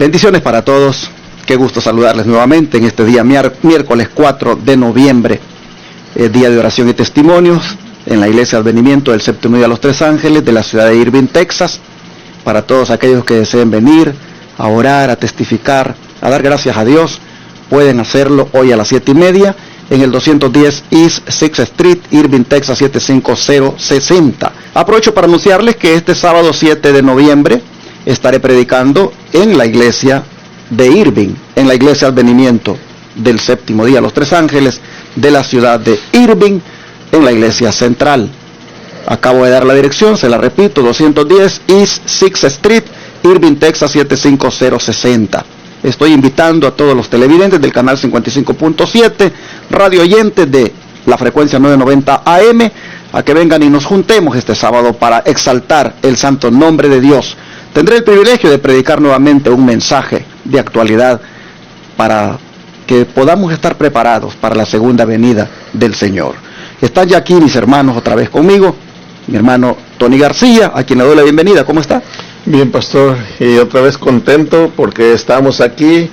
Bendiciones para todos. Qué gusto saludarles nuevamente en este día miércoles 4 de noviembre, día de oración y testimonios en la Iglesia Advenimiento del Séptimo Día de los Tres Ángeles de la ciudad de Irving, Texas. Para todos aquellos que deseen venir a orar, a testificar, a dar gracias a Dios, pueden hacerlo hoy a las 7:30 en el 210 East 6th Street, Irving, Texas 75060. Aprovecho para anunciarles que este sábado 7 de noviembre estaré predicando en la iglesia de Irving, en la Iglesia Advenimiento del Séptimo Día de los Tres Ángeles de la ciudad de Irving, en la iglesia central. Acabo de dar la dirección, se la repito, 210 East 6th Street, Irving, Texas 75060. Estoy invitando a todos los televidentes del canal 55.7, radio oyentes de la frecuencia 990 AM, a que vengan y nos juntemos este sábado para exaltar el santo nombre de Dios. Tendré el privilegio de predicar nuevamente un mensaje de actualidad para que podamos estar preparados para la segunda venida del Señor. Están ya aquí mis hermanos otra vez conmigo, mi hermano Tony García, a quien le doy la bienvenida. ¿Cómo está? Bien, pastor, y otra vez contento porque estamos aquí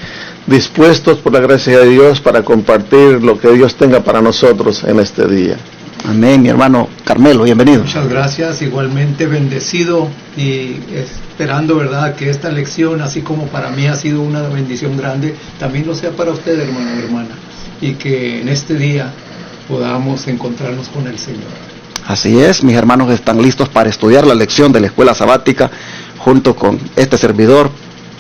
dispuestos por la gracia de Dios para compartir lo que Dios tenga para nosotros en este día. Amén, mi hermano Carmelo, bienvenido. Muchas gracias, igualmente bendecido y esperando, ¿verdad?, que esta lección, así como para mí ha sido una bendición grande, también lo sea para usted, hermano y hermana, y que en este día podamos encontrarnos con el Señor. Así es, mis hermanos están listos para estudiar la lección de la escuela sabática junto con este servidor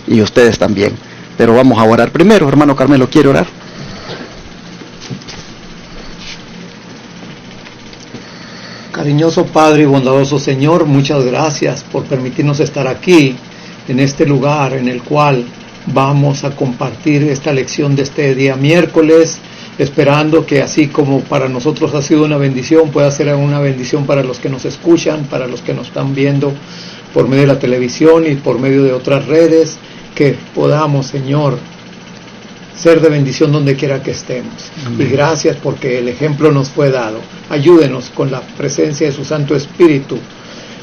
y ustedes también. Pero vamos a orar primero. Hermano Carmelo, ¿quiere orar? Cariñoso Padre y bondadoso Señor, muchas gracias por permitirnos estar aquí, en este lugar en el cual vamos a compartir esta lección de este día miércoles, esperando que así como para nosotros ha sido una bendición, pueda ser una bendición para los que nos escuchan, para los que nos están viendo por medio de la televisión y por medio de otras redes, que podamos, Señor, ser de bendición donde quiera que estemos. Amén. Y gracias porque el ejemplo nos fue dado. Ayúdenos con la presencia de su Santo Espíritu,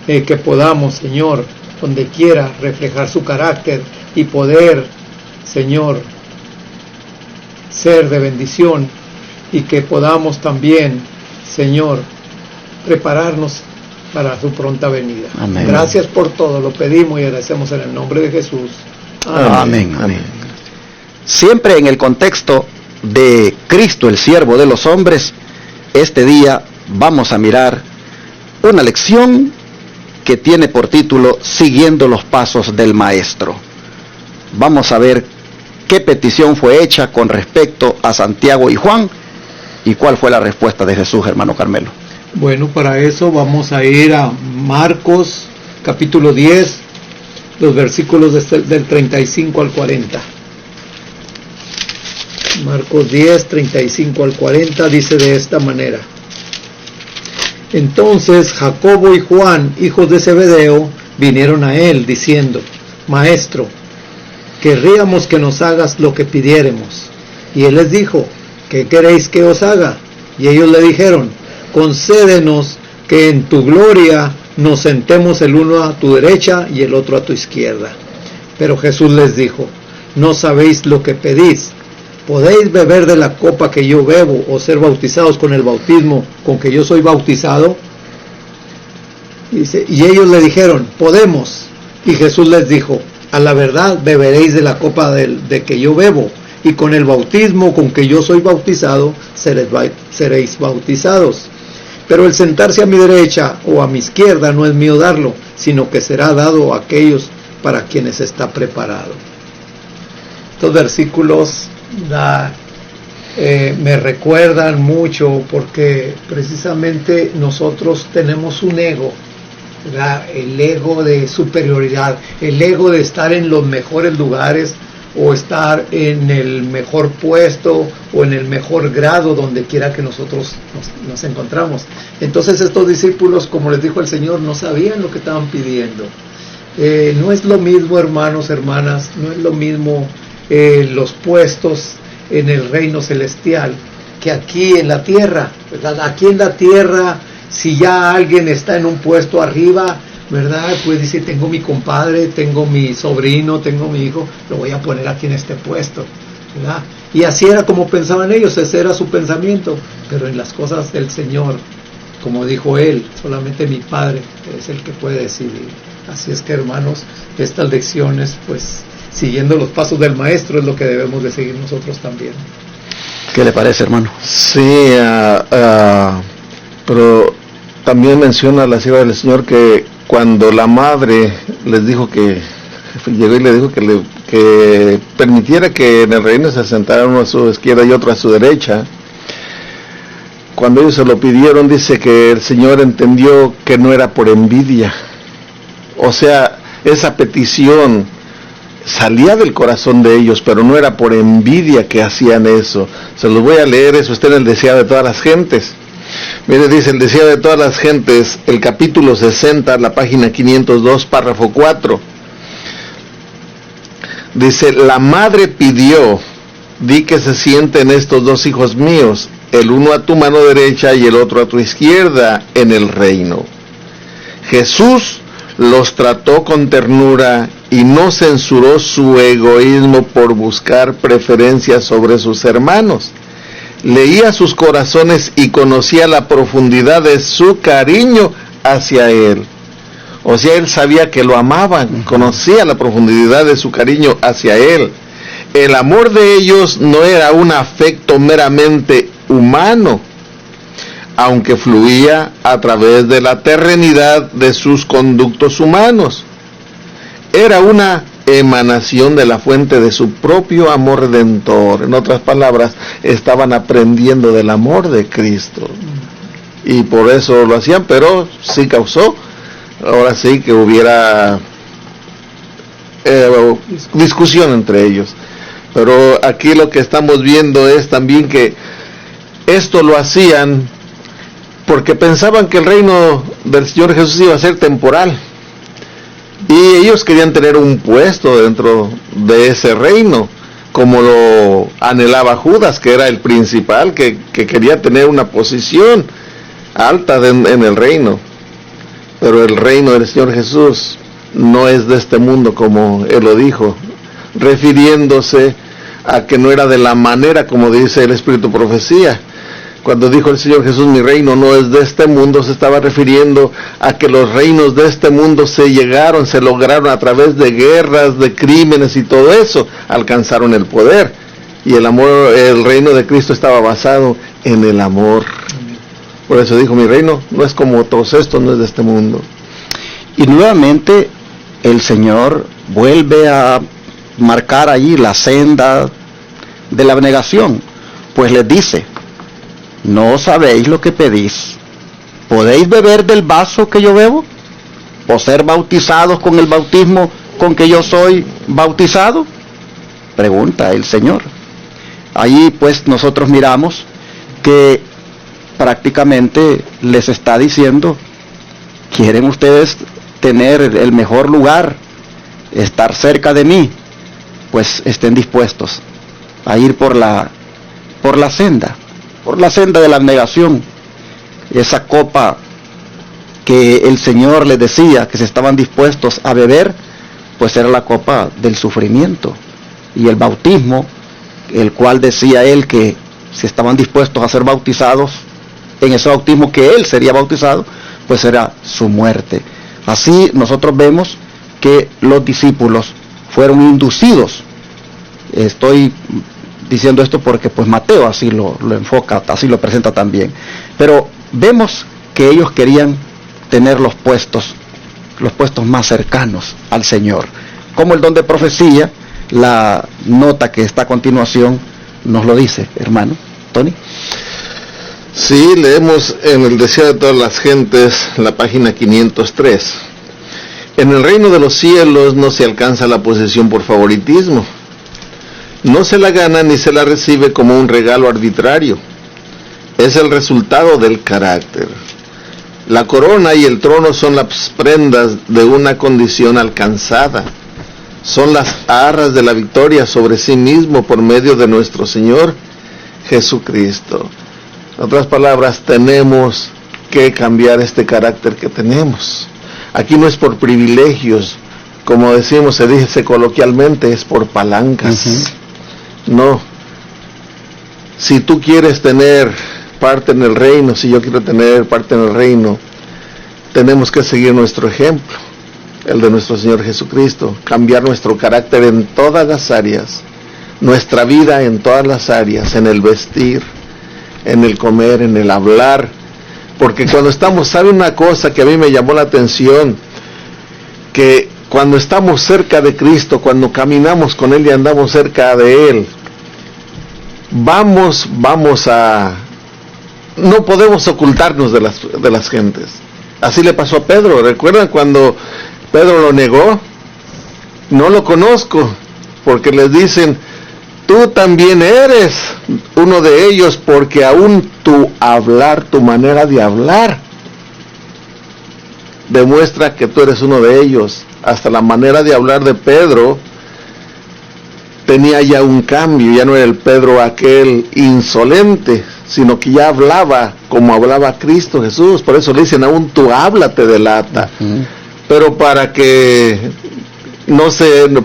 que podamos, Señor, donde quiera reflejar su carácter y poder, Señor, ser de bendición, y que podamos también, Señor, prepararnos para su pronta venida. Amén. Gracias por todo, lo pedimos y agradecemos en el nombre de Jesús. Amén. Amén. Siempre en el contexto de Cristo, el siervo de los hombres, este día vamos a mirar una lección que tiene por título Siguiendo los pasos del Maestro. Vamos a ver qué petición fue hecha con respecto a Santiago y Juan y cuál fue la respuesta de Jesús, hermano Carmelo. Bueno, para eso vamos a ir a Marcos capítulo 10, los versículos del 35 al 40. Marcos 10, 35 al 40 dice de esta manera: Entonces Jacobo y Juan, hijos de Zebedeo, vinieron a él diciendo: Maestro, querríamos que nos hagas lo que pidiéremos. Y él les dijo: ¿Qué queréis que os haga? Y ellos le dijeron: Concédenos que en tu gloria nos sentemos el uno a tu derecha y el otro a tu izquierda. Pero Jesús les dijo: No sabéis lo que pedís. ¿Podéis beber de la copa que yo bebo o ser bautizados con el bautismo con que yo soy bautizado? Dice, y ellos le dijeron: Podemos. Y Jesús les dijo: A la verdad beberéis de la copa de que yo bebo, y con el bautismo con que yo soy bautizado seréis bautizados. Pero el sentarse a mi derecha o a mi izquierda no es mío darlo, sino que será dado a aquellos para quienes está preparado. Estos versículos me recuerdan mucho porque precisamente nosotros tenemos un ego, ¿verdad? El ego de superioridad, el ego de estar en los mejores lugares o estar en el mejor puesto o en el mejor grado donde quiera que nosotros nos encontramos. Entonces estos discípulos, como les dijo el Señor, no sabían lo que estaban pidiendo. No es lo mismo, hermanos, hermanas, no es lo mismo los puestos en el reino celestial que aquí en la tierra, ¿verdad? Aquí en la tierra, si ya alguien está en un puesto arriba, ¿verdad? Puede decir, tengo mi compadre, tengo mi sobrino, tengo mi hijo, lo voy a poner aquí en este puesto, ¿verdad? Y así era como pensaban ellos, ese era su pensamiento, pero en las cosas del Señor, como dijo él, solamente mi Padre es el que puede decidir. Así es que, hermanos, estas lecciones, pues, siguiendo los pasos del Maestro es lo que debemos de seguir nosotros también. ¿Qué le parece, hermano? Sí, pero también menciona la sierva del Señor que cuando la madre les dijo que llegó y le dijo que permitiera que en el reino se sentara uno a su izquierda y otro a su derecha, cuando ellos se lo pidieron, dice que el Señor entendió que no era por envidia. O sea, esa petición salía del corazón de ellos, pero no era por envidia que hacían eso. Se los voy a leer, eso está en el deseado de todas las gentes. Mire, dice el deseado de todas las gentes, el capítulo 60, la página 502, párrafo 4. Dice, la madre pidió, di que se sienten estos dos hijos míos, el uno a tu mano derecha y el otro a tu izquierda en el reino. Jesús los trató con ternura y no censuró su egoísmo por buscar preferencias sobre sus hermanos. Leía sus corazones y conocía la profundidad de su cariño hacia él. O sea, él sabía que lo amaban, conocía la profundidad de su cariño hacia él. El amor de ellos no era un afecto meramente humano, aunque fluía a través de la terrenidad de sus conductos humanos. Era una emanación de la fuente de su propio amor redentor. En otras palabras, estaban aprendiendo del amor de Cristo. Y por eso lo hacían, pero sí causó, ahora sí que hubiera discusión entre ellos. Pero aquí lo que estamos viendo es también que esto lo hacían porque pensaban que el reino del Señor Jesús iba a ser temporal. Y ellos querían tener un puesto dentro de ese reino, como lo anhelaba Judas, que era el principal, que quería tener una posición alta en el reino. Pero el reino del Señor Jesús no es de este mundo, como Él lo dijo, refiriéndose a que no era de la manera como dice el Espíritu Profecía. Cuando dijo el Señor Jesús, mi reino no es de este mundo, se estaba refiriendo a que los reinos de este mundo se lograron a través de guerras, de crímenes y todo eso, alcanzaron el poder. Y el reino de Cristo estaba basado en el amor. Por eso dijo, mi reino no es como todos estos, no es de este mundo. Y nuevamente el Señor vuelve a marcar allí la senda de la abnegación, pues les dice, ¿no sabéis lo que pedís? ¿Podéis beber del vaso que yo bebo? ¿O ser bautizados con el bautismo con que yo soy bautizado? Pregunta el Señor. Allí pues nosotros miramos que prácticamente les está diciendo, ¿quieren ustedes tener el mejor lugar, estar cerca de mí? Pues estén dispuestos a ir por la senda de la abnegación. Esa copa que el Señor les decía que se estaban dispuestos a beber, pues era la copa del sufrimiento. Y el bautismo, el cual decía Él que si estaban dispuestos a ser bautizados, en ese bautismo que Él sería bautizado, pues era su muerte. Así nosotros vemos que los discípulos fueron inducidos. Estoy diciendo esto porque pues Mateo así lo enfoca, así lo presenta también. Pero vemos que ellos querían tener los puestos más cercanos al Señor. Como el don de profecía, la nota que está a continuación nos lo dice, hermano. Tony. Sí, leemos en el deseo de todas las gentes, la página 503. En el reino de los cielos no se alcanza la posesión por favoritismo. No se la gana ni se la recibe como un regalo arbitrario. Es el resultado del carácter. La corona y el trono son las prendas de una condición alcanzada. Son las arras de la victoria sobre sí mismo por medio de nuestro Señor Jesucristo. En otras palabras, tenemos que cambiar este carácter que tenemos. Aquí no es por privilegios, como decimos, se dice coloquialmente, es por palancas. No. Si tú quieres tener parte en el reino, si yo quiero tener parte en el reino, tenemos que seguir nuestro ejemplo, el de nuestro Señor Jesucristo, cambiar nuestro carácter en todas las áreas, nuestra vida en todas las áreas, en el vestir, en el comer, en el hablar, porque cuando estamos, ¿sabe una cosa que a mí me llamó la atención? Que cuando estamos cerca de Cristo, cuando caminamos con Él y andamos cerca de Él, vamos a, no podemos ocultarnos de las gentes. Así le pasó a Pedro. ¿Recuerdan cuando Pedro lo negó? No lo conozco, porque les dicen, tú también eres uno de ellos, porque aún tu hablar, tu manera de hablar, demuestra que tú eres uno de ellos. Hasta la manera de hablar de Pedro tenía ya un cambio, ya no era el Pedro aquel insolente, sino que ya hablaba como hablaba Cristo Jesús. Por eso le dicen, aún tu habla te delata. Pero para que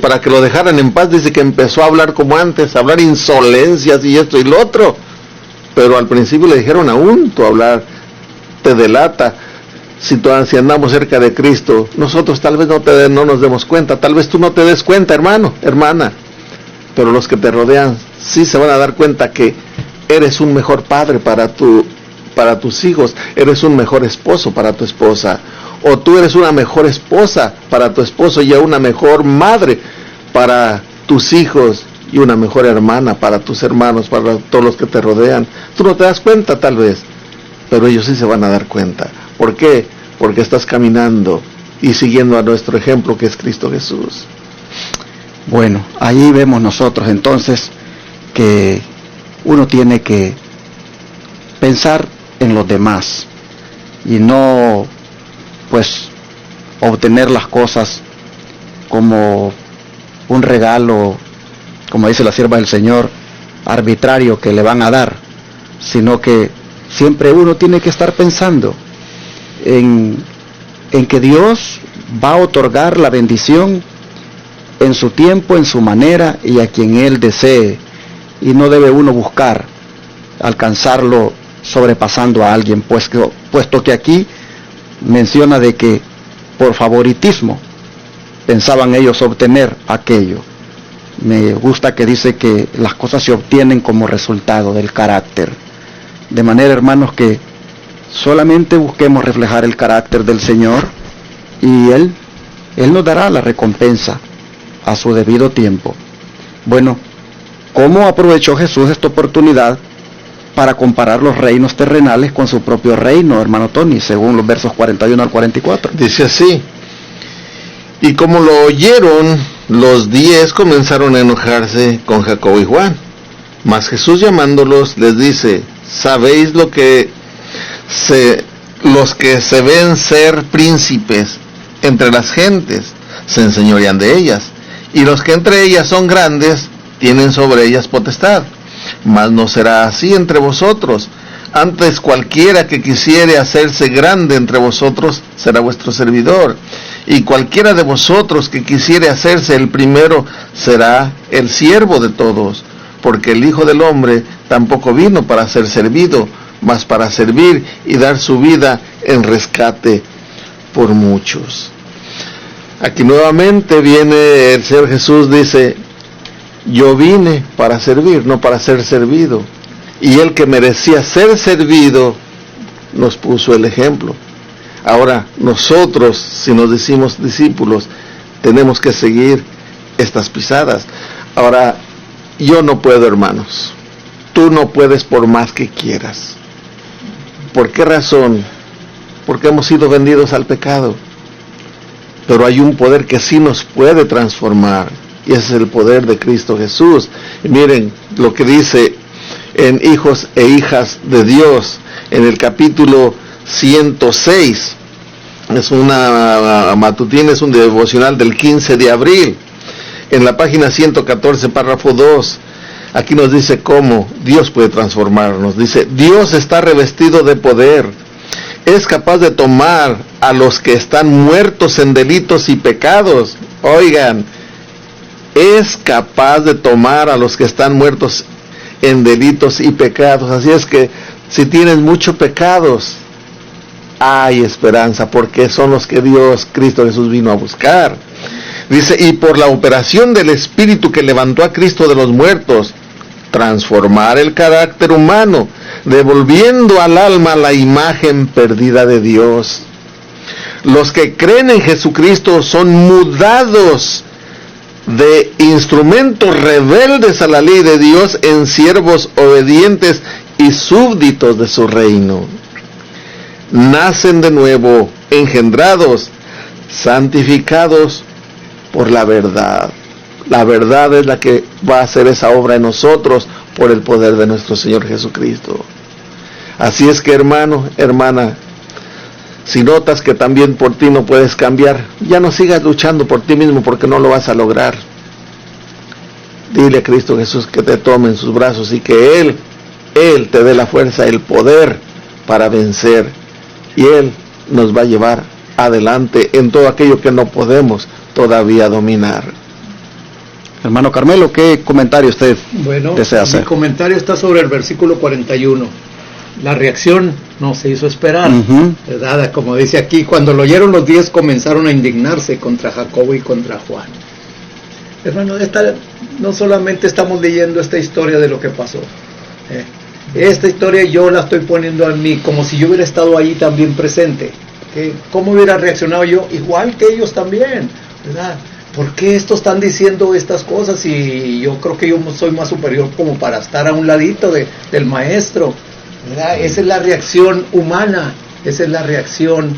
para que lo dejaran en paz, dice que empezó a hablar como antes, a hablar insolencias y esto y lo otro. Pero al principio le dijeron, aún tu hablar te delata. Si andamos cerca de Cristo, nosotros tal vez no nos demos cuenta, tal vez tú no te des cuenta, hermano, hermana, pero los que te rodean sí se van a dar cuenta que eres un mejor padre para tus hijos, eres un mejor esposo para tu esposa, o tú eres una mejor esposa para tu esposo y una mejor madre para tus hijos y una mejor hermana para tus hermanos, para todos los que te rodean. Tú no te das cuenta tal vez, pero ellos sí se van a dar cuenta. ¿Por qué? Porque estás caminando y siguiendo a nuestro ejemplo, que es Cristo Jesús. Bueno, ahí vemos nosotros entonces que uno tiene que pensar en los demás y no pues obtener las cosas como un regalo, como dice la sierva del Señor, arbitrario que le van a dar, sino que siempre uno tiene que estar pensando en que Dios va a otorgar la bendición en su tiempo, en su manera y a quien Él desee, y no debe uno buscar alcanzarlo sobrepasando a alguien, puesto que aquí menciona de que por favoritismo pensaban ellos obtener aquello. Me gusta que dice que las cosas se obtienen como resultado del carácter, de manera, hermanos, que solamente busquemos reflejar el carácter del Señor y Él nos dará la recompensa a su debido tiempo. Bueno, ¿cómo aprovechó Jesús esta oportunidad para comparar los reinos terrenales con su propio reino, hermano Tony, según los versos 41 al 44? Dice así: y como lo oyeron, los 10 comenzaron a enojarse con Jacobo y Juan. Mas Jesús, llamándolos, les dice: ¿sabéis los que se ven ser príncipes entre las gentes se enseñorean de ellas, y los que entre ellas son grandes tienen sobre ellas potestad? Mas no será así entre vosotros. Antes, cualquiera que quisiere hacerse grande entre vosotros será vuestro servidor, y cualquiera de vosotros que quisiere hacerse el primero será el siervo de todos. Porque el Hijo del Hombre tampoco vino para ser servido, mas para servir y dar su vida en rescate por muchos. Aquí nuevamente viene el Señor Jesús, dice: yo vine para servir, no para ser servido. Y el que merecía ser servido nos puso el ejemplo. Ahora nosotros, si nos decimos discípulos, tenemos que seguir estas pisadas. Ahora, yo no puedo, hermanos. Tú no puedes por más que quieras. ¿Por qué razón? Porque hemos sido vendidos al pecado. Pero hay un poder que sí nos puede transformar, y ese es el poder de Cristo Jesús. Y miren lo que dice en Hijos e Hijas de Dios, en el capítulo 106. Es una matutina, es un devocional del 15 de abril. En la página 114, párrafo 2, aquí nos dice cómo Dios puede transformarnos. Dice: Dios está revestido de poder, es capaz de tomar a los que están muertos en delitos y pecados. Oigan, es capaz de tomar a los que están muertos en delitos y pecados. Así es que si tienes muchos pecados, hay esperanza, porque son los que Dios, Cristo Jesús, vino a buscar. Dice, y por la operación del Espíritu que levantó a Cristo de los muertos, transformar el carácter humano, devolviendo al alma la imagen perdida de Dios. Los que creen en Jesucristo son mudados de instrumentos rebeldes a la ley de Dios en siervos obedientes y súbditos de su reino. Nacen de nuevo, engendrados, santificados por la verdad. La verdad es la que va a hacer esa obra en nosotros por el poder de nuestro Señor Jesucristo. Así es que, hermano, hermana, si notas que también por ti no puedes cambiar, ya no sigas luchando por ti mismo, porque no lo vas a lograr. Dile a Cristo Jesús que te tome en sus brazos y que Él te dé la fuerza, el poder para vencer. Y Él nos va a llevar adelante en todo aquello que no podemos todavía dominar. Hermano Carmelo, ¿qué comentario usted desea hacer? Mi comentario está sobre el versículo 41. La reacción no se hizo esperar, ¿verdad? Como dice aquí, cuando lo oyeron los 10 comenzaron a indignarse contra Jacobo y contra Juan. Hermano, no solamente estamos leyendo esta historia de lo que pasó. Esta historia yo la estoy poniendo a mí como si yo hubiera estado ahí también presente. ¿Cómo hubiera reaccionado yo? Igual que ellos también, ¿verdad? ¿Por qué estos están diciendo estas cosas? Y yo creo que yo soy más superior como para estar a un ladito del maestro, ¿verdad? Esa es la reacción humana, esa es la reacción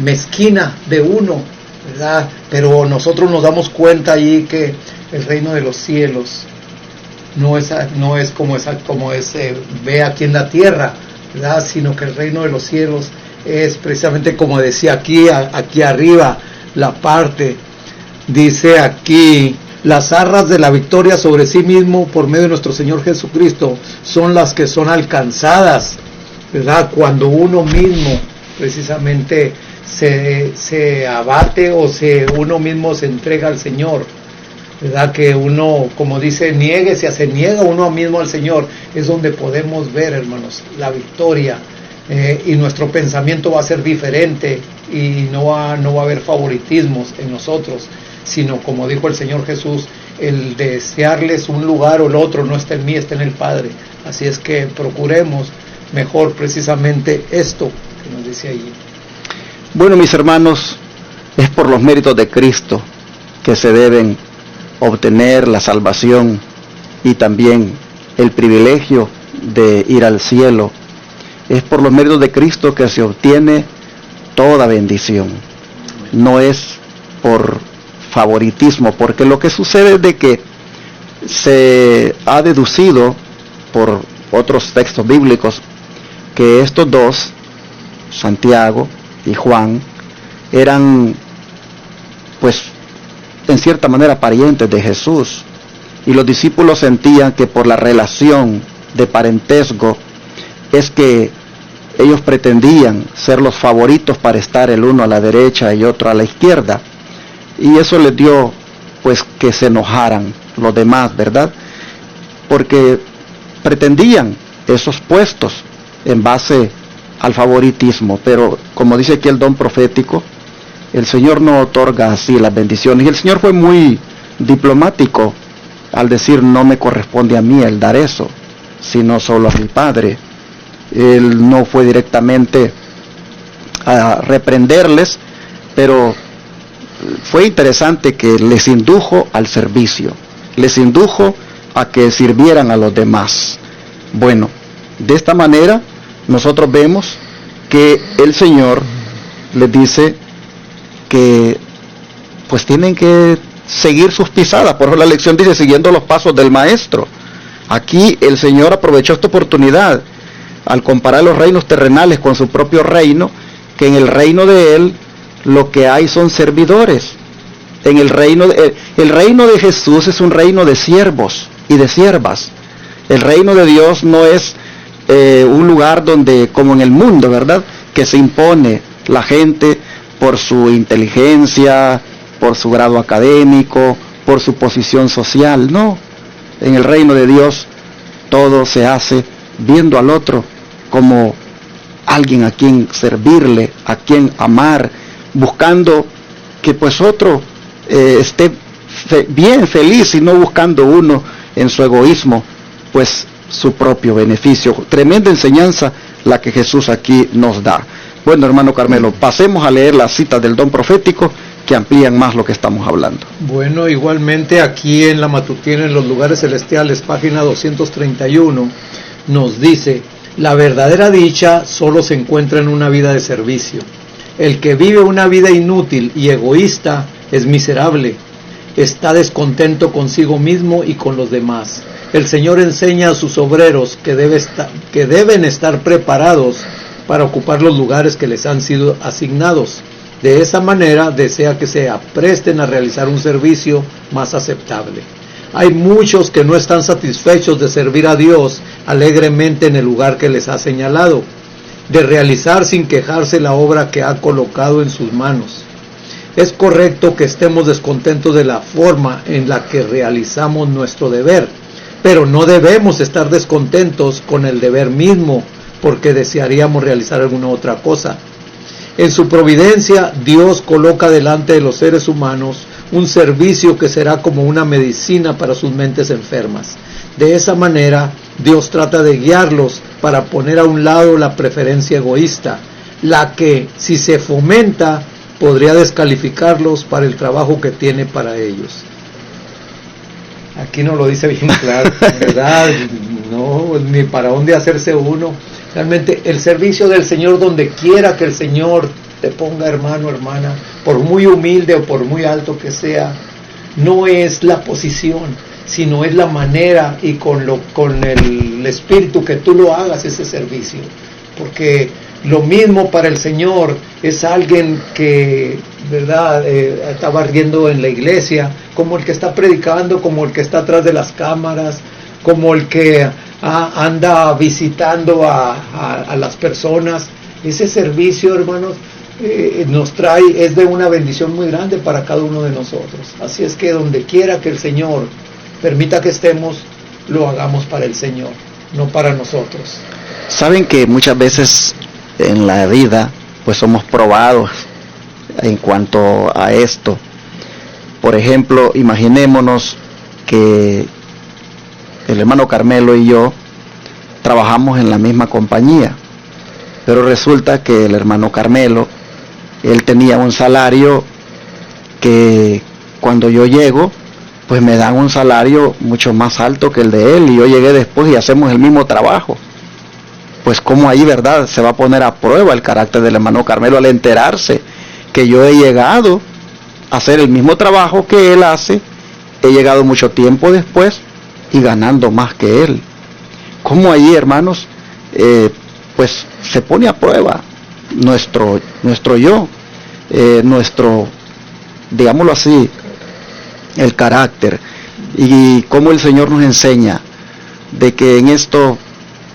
mezquina de uno, ¿verdad? Pero nosotros nos damos cuenta ahí que el reino de los cielos no es como ve aquí en la tierra, ¿verdad? Sino que el reino de los cielos es precisamente como decía aquí arriba, la parte, dice aquí, las arras de la victoria sobre sí mismo por medio de nuestro Señor Jesucristo son las que son alcanzadas, ¿verdad? Cuando uno mismo precisamente se abate o uno mismo se entrega al Señor, ¿verdad? Que uno, como dice, niéguese, se niega uno mismo al Señor, es donde podemos ver, hermanos, la victoria, y nuestro pensamiento va a ser diferente y no va a haber favoritismos en nosotros, sino como dijo el Señor Jesús, el desearles un lugar o el otro no está en mí, está en el Padre. Así es que procuremos mejor precisamente esto que nos dice allí. Bueno, mis hermanos, es por los méritos de Cristo que se deben obtener la salvación y también el privilegio de ir al cielo. Es por los méritos de Cristo que se obtiene toda bendición. No es por favoritismo, porque lo que sucede es de que se ha deducido por otros textos bíblicos que estos dos, Santiago y Juan, eran pues en cierta manera parientes de Jesús, y los discípulos sentían que por la relación de parentesco es que ellos pretendían ser los favoritos para estar el uno a la derecha y otro a la izquierda, y eso les dio pues que se enojaran los demás, ¿verdad? Porque pretendían esos puestos en base al favoritismo. Pero como dice aquí el don profético, el Señor no otorga así las bendiciones, y el Señor fue muy diplomático al decir: no me corresponde a mí el dar eso, sino solo a mi Padre. Él no fue directamente a reprenderles, pero fue interesante que les indujo al servicio, les indujo a que sirvieran a los demás. Bueno, de esta manera nosotros vemos que el Señor les dice que pues tienen que seguir sus pisadas. Por eso la lección dice: siguiendo los pasos del Maestro. Aquí el Señor aprovechó esta oportunidad al comparar los reinos terrenales con su propio reino, que en el reino de Él lo que hay son servidores. En el reino de Jesús es un reino de siervos y de siervas. El reino de Dios no es un lugar donde, como en el mundo, ¿verdad?, que se impone la gente por su inteligencia, por su grado académico, por su posición social. No, en el reino de Dios todo se hace viendo al otro como alguien a quien servirle, a quien amar, buscando que pues otro esté bien, feliz, y no buscando uno en su egoísmo pues su propio beneficio. Tremenda enseñanza la que Jesús aquí nos da. Bueno, hermano Carmelo, pasemos a leer las citas del don profético que amplían más lo que estamos hablando. Bueno, igualmente aquí en la matutina en los lugares celestiales, página 231, nos dice: la verdadera dicha solo se encuentra en una vida de servicio. El que vive una vida inútil y egoísta es miserable, está descontento consigo mismo y con los demás. El Señor enseña a sus obreros que deben estar preparados para ocupar los lugares que les han sido asignados. De esa manera desea que se apresten a realizar un servicio más aceptable. Hay muchos que no están satisfechos de servir a Dios alegremente en el lugar que les ha señalado, de realizar sin quejarse la obra que ha colocado en sus manos. Es correcto que estemos descontentos de la forma en la que realizamos nuestro deber, pero no debemos estar descontentos con el deber mismo porque desearíamos realizar alguna otra cosa. En su providencia, Dios coloca delante de los seres humanos un servicio que será como una medicina para sus mentes enfermas. De esa manera, Dios trata de guiarlos para poner a un lado la preferencia egoísta, la que, si se fomenta, podría descalificarlos para el trabajo que tiene para ellos. Aquí nos lo dice bien claro, ¿verdad? No, ni para dónde hacerse uno. Realmente el servicio del Señor, donde quiera que el Señor te ponga, hermano, hermana, por muy humilde o por muy alto que sea, no es la posición, sino es la manera y con el espíritu que tú lo hagas ese servicio. Porque lo mismo para el Señor es alguien que, ¿verdad?, está barriendo en la iglesia, como el que está predicando, como el que está atrás de las cámaras, como el que anda visitando a las personas. Ese servicio, hermanos, nos trae, es de una bendición muy grande para cada uno de nosotros. Así es que donde quiera que el Señor permita que estemos, lo hagamos para el Señor, no para nosotros. Saben que muchas veces en la vida pues somos probados en cuanto a esto. Por ejemplo, imaginémonos que el hermano Carmelo y yo trabajamos en la misma compañía, pero resulta que el hermano Carmelo, él tenía un salario que cuando yo llego, pues me dan un salario mucho más alto que el de él, y yo llegué después y hacemos el mismo trabajo. Pues como ahí, ¿verdad?, se va a poner a prueba el carácter del hermano Carmelo al enterarse que yo he llegado a hacer el mismo trabajo que él hace, he llegado mucho tiempo después y ganando más que él. Como ahí, hermanos, pues se pone a prueba nuestro yo, nuestro, digámoslo así, el carácter, y cómo el Señor nos enseña de que en esto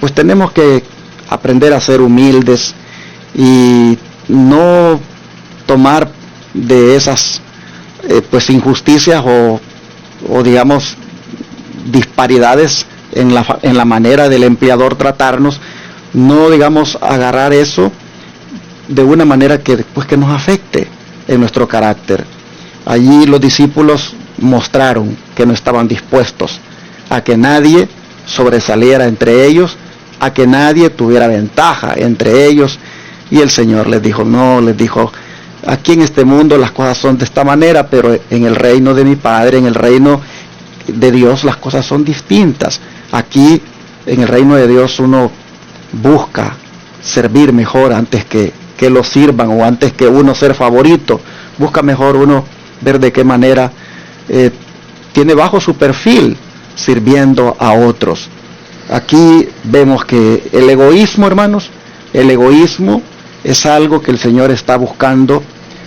pues tenemos que aprender a ser humildes y no tomar de esas pues injusticias o digamos disparidades en la manera del empleador tratarnos, no digamos agarrar eso de una manera que después que nos afecte en nuestro carácter. Allí los discípulos mostraron que no estaban dispuestos a que nadie sobresaliera entre ellos, a que nadie tuviera ventaja entre ellos, y el Señor les dijo, no, les dijo, aquí en este mundo las cosas son de esta manera, pero en el reino de mi Padre, en el reino de Dios, las cosas son distintas. Aquí en el reino de Dios uno busca servir mejor antes que lo sirvan, o antes que uno ser favorito. Busca mejor uno ver de qué manera tiene bajo su perfil sirviendo a otros. Aquí vemos que el egoísmo, hermanos, el egoísmo es algo que el Señor está buscando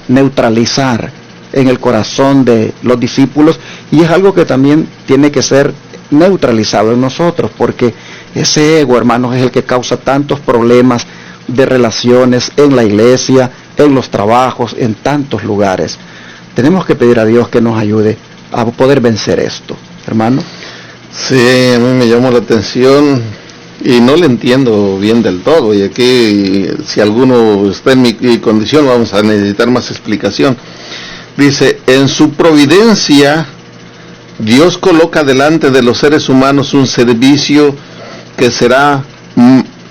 neutralizar en el corazón de los discípulos, y es algo que también tiene que ser neutralizado en nosotros, porque ese ego, hermanos, es el que causa tantos problemas de relaciones en la iglesia, en los trabajos, en tantos lugares. Tenemos que pedir a Dios que nos ayude a poder vencer esto, hermano. Sí, a mí me llamó la atención y no le entiendo bien del todo, y aquí si alguno está en mi condición vamos a necesitar más explicación. Dice, en su providencia Dios coloca delante de los seres humanos un servicio que será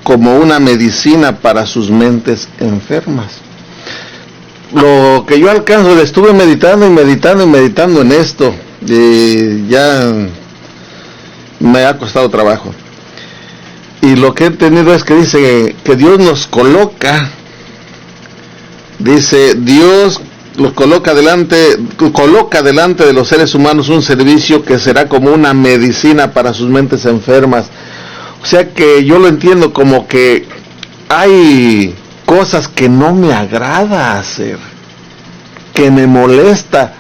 como una medicina para sus mentes enfermas. Lo que yo alcanzo, estuve meditando en esto, y ya me ha costado trabajo. Y lo que he entendido es que dice que Dios nos coloca, dice, Dios los coloca delante de los seres humanos un servicio que será como una medicina para sus mentes enfermas. O sea que yo lo entiendo como que hay cosas que no me agrada hacer, que me molesta.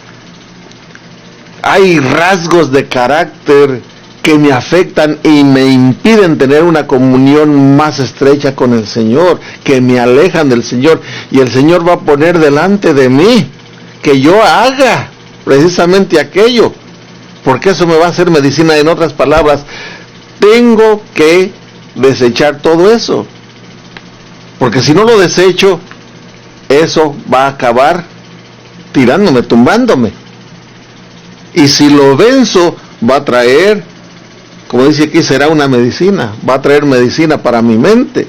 Hay rasgos de carácter que me afectan y me impiden tener una comunión más estrecha con el Señor, que me alejan del Señor, y el Señor va a poner delante de mí que yo haga precisamente aquello, porque eso me va a hacer medicina. En otras palabras, tengo que desechar todo eso, porque si no lo desecho, eso va a acabar tirándome, tumbándome, y si lo venzo, va a traer, como dice aquí, será una medicina, va a traer medicina para mi mente.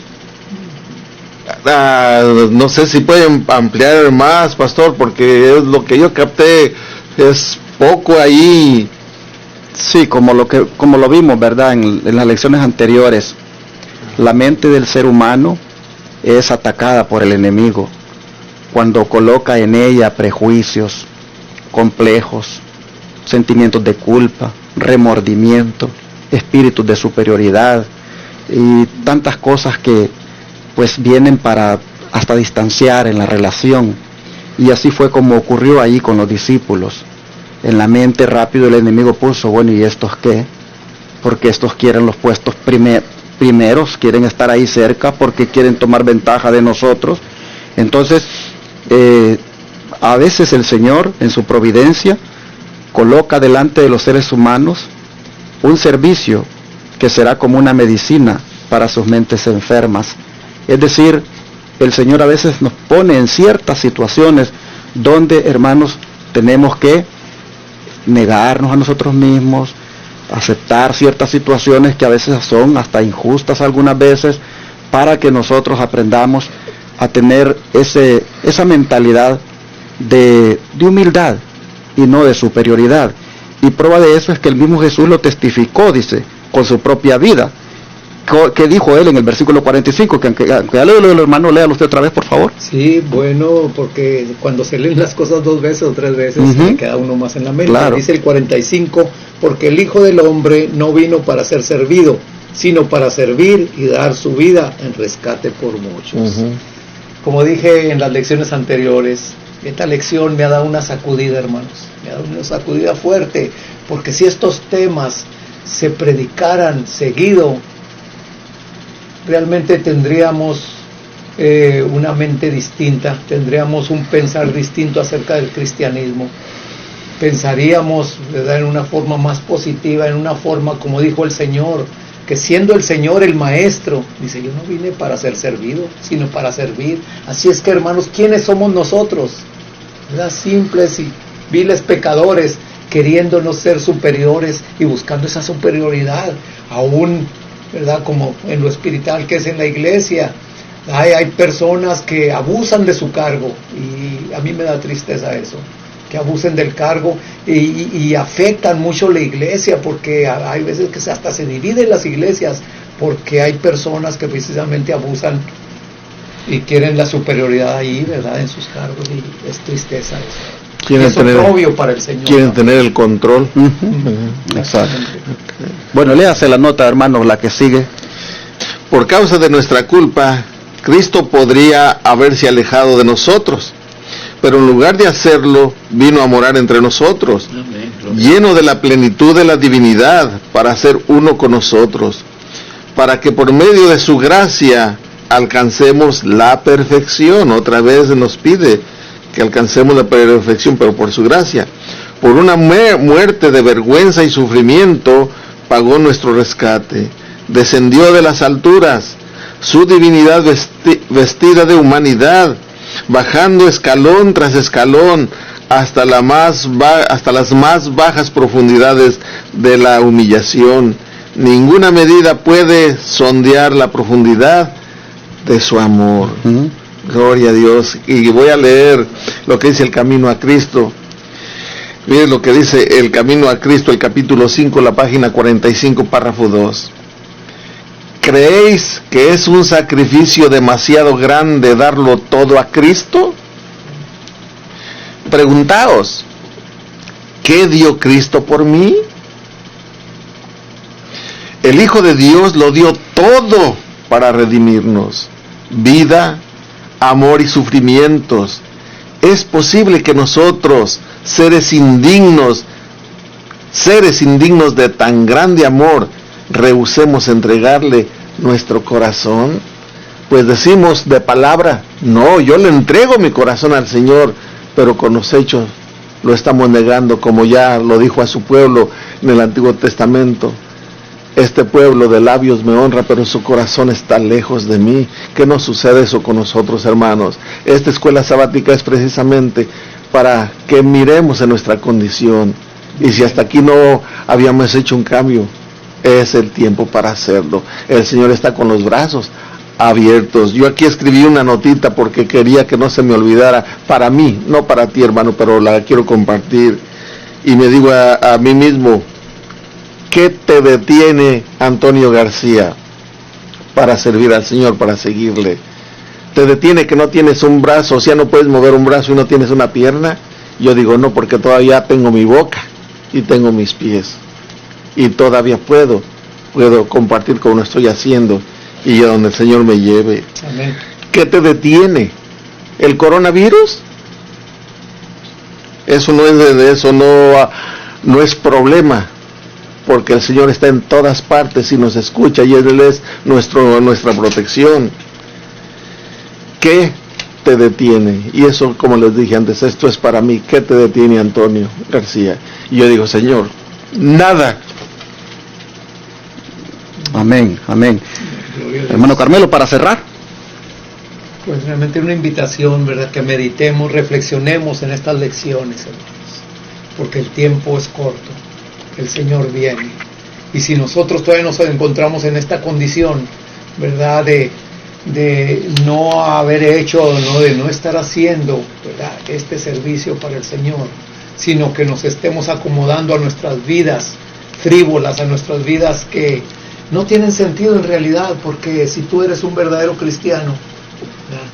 No sé si pueden ampliar más, pastor, porque es lo que yo capté, es poco ahí. Sí, como lo vimos, ¿verdad? En las lecciones anteriores, la mente del ser humano es atacada por el enemigo cuando coloca en ella prejuicios, complejos, sentimientos de culpa, remordimiento, espíritus de superioridad y tantas cosas que pues vienen para hasta distanciar en la relación. Y así fue como ocurrió ahí con los discípulos. En la mente rápido el enemigo puso, bueno, ¿y estos qué? Porque estos quieren los puestos primeros, quieren estar ahí cerca, porque quieren tomar ventaja de nosotros. Entonces, a veces el Señor, en su providencia, coloca delante de los seres humanos un servicio que será como una medicina para sus mentes enfermas. Es decir, el Señor a veces nos pone en ciertas situaciones donde, hermanos, tenemos que negarnos a nosotros mismos, aceptar ciertas situaciones que a veces son hasta injustas algunas veces, para que nosotros aprendamos a tener esa mentalidad de humildad y no de superioridad. Y prueba de eso es que el mismo Jesús lo testificó, dice, con su propia vida. ¿Qué dijo él en el versículo 45? Que ya leo, hermano, léalo usted otra vez, por favor. Sí, bueno, porque cuando se leen las cosas 2 veces o 3 veces, se queda uno más en la mente. Claro. Dice el 45, porque el Hijo del Hombre no vino para ser servido, sino para servir y dar su vida en rescate por muchos. Como dije en las lecciones anteriores, esta lección me ha dado una sacudida, hermanos, me ha dado una sacudida fuerte, porque si estos temas se predicaran seguido, realmente tendríamos una mente distinta, tendríamos un pensar distinto acerca del cristianismo. Pensaríamos, ¿verdad?, en una forma más positiva, en una forma, como dijo el Señor, que siendo el Señor el Maestro, dice, yo no vine para ser servido, sino para servir. Así es que, hermanos, ¿quiénes somos nosotros? ¿Verdad? Simples y viles pecadores, queriéndonos ser superiores y buscando esa superioridad, aún, ¿verdad?, como en lo espiritual que es en la iglesia. Hay personas que abusan de su cargo, y a mí me da tristeza eso, que abusen del cargo y afectan mucho la iglesia, porque hay veces que hasta se dividen las iglesias porque hay personas que precisamente abusan y quieren la superioridad ahí, ¿verdad?, en sus cargos, y es tristeza eso. Quieren es oprobio para el Señor. Quieren tener el control. Exacto. Bueno, léase la nota, hermanos, la que sigue. Por causa de nuestra culpa, Cristo podría haberse alejado de nosotros, pero en lugar de hacerlo, vino a morar entre nosotros, lleno de la plenitud de la divinidad, para ser uno con nosotros, para que por medio de su gracia alcancemos la perfección. Otra vez nos pide que alcancemos la perfección, pero por su gracia. Por una muerte de vergüenza y sufrimiento pagó nuestro rescate. Descendió de las alturas, su divinidad vestida de humanidad, bajando escalón tras escalón hasta las más bajas profundidades de la humillación. Ninguna medida puede sondear la profundidad de su amor. Gloria a Dios. Y voy a leer lo que dice el Camino a Cristo. Miren lo que dice el Camino a Cristo, el capítulo 5, la página 45, párrafo 2. ¿Creéis que es un sacrificio demasiado grande darlo todo a Cristo? Preguntaos, ¿qué dio Cristo por mí? El Hijo de Dios lo dio todo para redimirnos. Vida, amor y sufrimientos. Es posible que nosotros, seres indignos de tan grande amor, rehusemos entregarle nuestro corazón. Pues decimos de palabra, no, yo le entrego mi corazón al Señor, pero con los hechos lo estamos negando, como ya lo dijo a su pueblo en el Antiguo Testamento. Este pueblo de labios me honra, pero su corazón está lejos de mí. ¿Qué nos sucede eso con nosotros, hermanos? Esta escuela sabática es precisamente para que miremos en nuestra condición. Y si hasta aquí no habíamos hecho un cambio, es el tiempo para hacerlo. El Señor está con los brazos abiertos. Yo aquí escribí una notita porque quería que no se me olvidara, para mí, no para ti, hermano, pero la quiero compartir. Y me digo a mí mismo, ¿qué te detiene, Antonio García, para servir al Señor, para seguirle? ¿Te detiene que no tienes un brazo, o sea, no puedes mover un brazo y no tienes una pierna? Yo digo, no, porque todavía tengo mi boca y tengo mis pies. Y todavía puedo compartir como lo estoy haciendo y a donde el Señor me lleve. Amén. ¿Qué te detiene? ¿El coronavirus? Eso no es problema, porque el Señor está en todas partes y nos escucha y Él es nuestra protección. ¿Qué te detiene? Y eso, como les dije antes, esto es para mí. ¿Qué te detiene, Antonio García? Y yo digo, Señor, nada. Amén, amén. Hermano Carmelo, para cerrar. Pues realmente una invitación, ¿verdad? Que meditemos, reflexionemos en estas lecciones, hermanos, porque el tiempo es corto, el Señor viene. Y si nosotros todavía nos encontramos en esta condición, ¿verdad? De no haber hecho, ¿no? De no estar haciendo, ¿verdad? Este servicio para el Señor, sino que nos estemos acomodando a nuestras vidas frívolas, a nuestras vidas que no tienen sentido en realidad, porque si tú eres un verdadero cristiano, ¿verdad?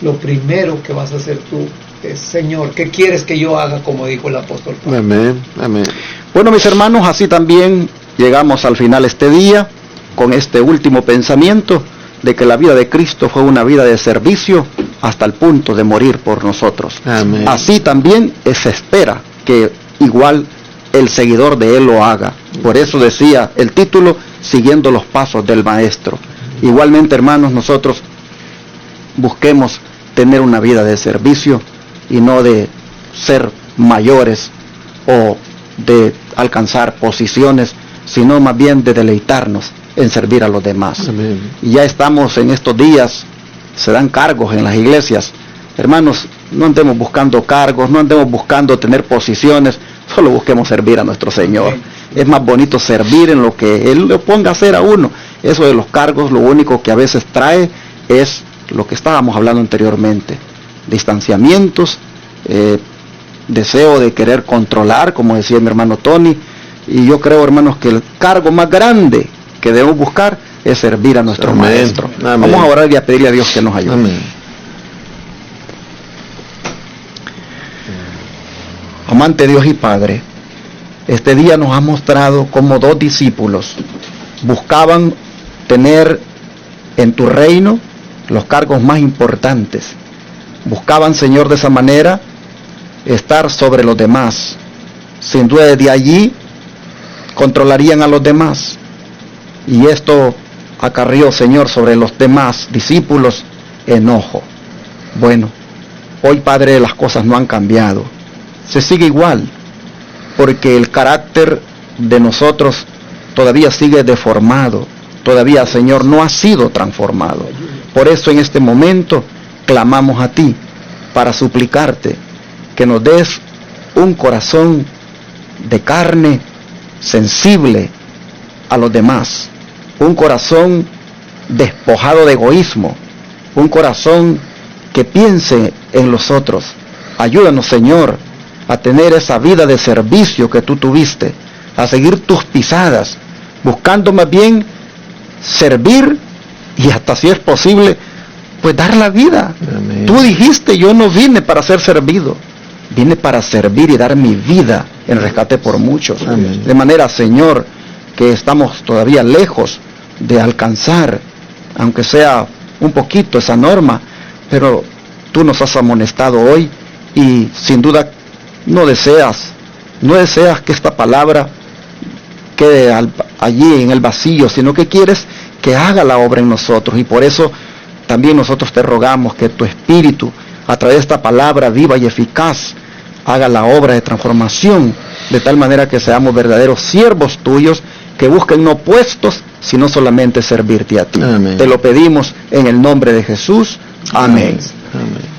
Lo primero que vas a hacer tú es, Señor, ¿qué quieres que yo haga? Como dijo el apóstol Pablo. Amén, amén. Bueno, mis hermanos, así también llegamos al final este día con este último pensamiento de que la vida de Cristo fue una vida de servicio hasta el punto de morir por nosotros. Amén. Así también se espera que igual el seguidor de Él lo haga. Por eso decía el título, siguiendo los pasos del Maestro. Igualmente, hermanos, nosotros busquemos tener una vida de servicio y no de ser mayores o de alcanzar posiciones, sino más bien de deleitarnos en servir a los demás. Amén. Y ya estamos en estos días, se dan cargos en las iglesias. Hermanos, no andemos buscando cargos, no andemos buscando tener posiciones, solo busquemos servir a nuestro Señor. Es más bonito servir en lo que Él le ponga a hacer a uno. Eso de los cargos, lo único que a veces trae es lo que estábamos hablando anteriormente. Distanciamientos, deseo de querer controlar, como decía mi hermano Tony. Y yo creo, hermanos, que el cargo más grande que debemos buscar es servir a nuestro Amén. Maestro. Amén. Vamos a orar y a pedirle a Dios que nos ayude. Amén. Amante Dios y Padre, este día nos ha mostrado cómo dos discípulos buscaban tener en tu reino los cargos más importantes. Buscaban, Señor, de esa manera estar sobre los demás. Sin duda, desde allí controlarían a los demás. Y esto acarrió, Señor, sobre los demás discípulos enojo. Bueno, hoy, Padre, las cosas no han cambiado. Se sigue igual, porque el carácter de nosotros todavía sigue deformado. Todavía, Señor, no ha sido transformado. Por eso en este momento clamamos a ti para suplicarte que nos des un corazón de carne sensible a los demás, un corazón despojado de egoísmo, un corazón que piense en los otros. Ayúdanos, Señor, a tener esa vida de servicio que tú tuviste, a seguir tus pisadas, buscando más bien servir y hasta, si es posible, pues dar la vida. Amén. Tú dijiste, yo no vine para ser servido, vine para servir y dar mi vida en rescate por muchos. Amén. De manera, Señor, que estamos todavía lejos de alcanzar, aunque sea un poquito, esa norma, pero tú nos has amonestado hoy y sin duda no deseas que esta palabra quede allí en el vacío, sino que quieres que haga la obra en nosotros. Y por eso también nosotros te rogamos que tu Espíritu, a través de esta palabra viva y eficaz, haga la obra de transformación, de tal manera que seamos verdaderos siervos tuyos, que busquen no puestos, sino solamente servirte a ti. Amén. Te lo pedimos en el nombre de Jesús. Amén. Amén.